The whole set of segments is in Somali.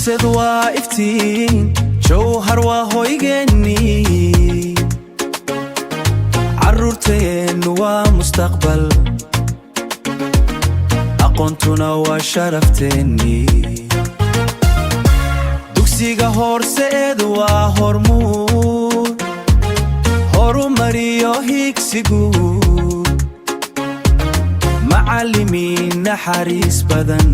horseed waa iftiin jawhar waa hoygeenni carruurteennu waa mustaqbal aqoontuna waa sharafteenni dugsiga horseed waa hormuud horumariyo higsigu macallimiin naxariis badan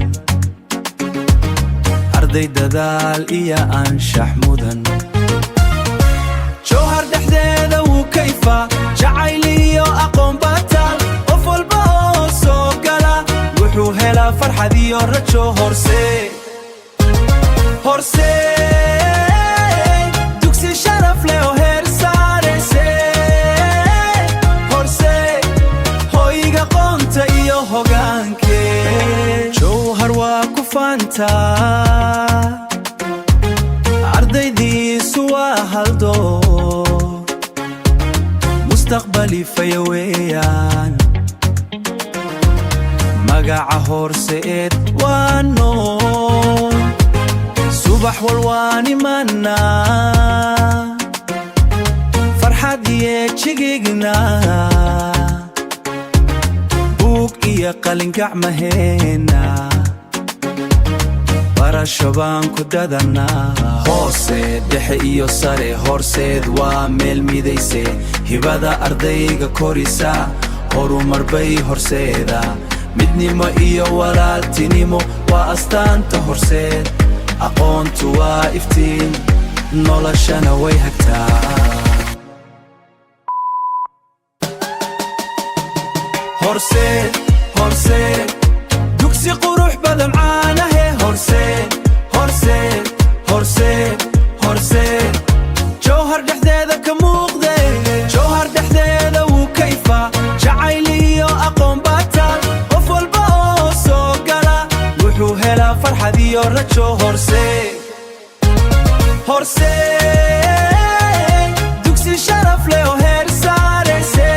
arday dadaal iyo anshax mudan jawhar dhexdeeda wuu kayfa jacayl iyo aqoon batal qof walba oo soo gala wuxuu helaa farxad iyo rajo horseed dugsi sharaf leh oo heer saarayse horseed hoyga aqoonta iyo hogaanke jawhar waa ku faantaa ardaydiisu waa haldoor mustaqbali faya weeyaan magaca horseed waa nool subax walwaan imanaa farxad iyo jigigna buug iyo qalin gacmaheena barasho baan ku dadanaa hooseed dhexe iyo sare horseed waa meel midayse hibada ardayga korisa horumar bay horseeda midnimo iyo walaaltinimo waa astaanta horseed aqoontu waa iftiin noloshana way hagtaa horseed dugsi qurux badan caanahe horseed jawhar dhexdeeda ka muuqde jawhar dhexdeeda wuu kayfa jacayl iyo aqoon batal qof walba oo soo gala wuxuu helaa farxad iyo rajo horseed dugsi sharaf leh oo heer saarayse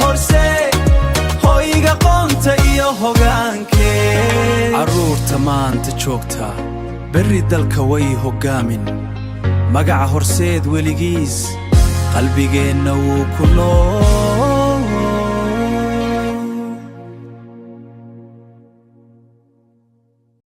horseed hoyga aqoonta iyo hogaanke carruurta maanta joogta berri dalka way hoggaamin magaca horseed weligiis qalbigeenna wuu ku nool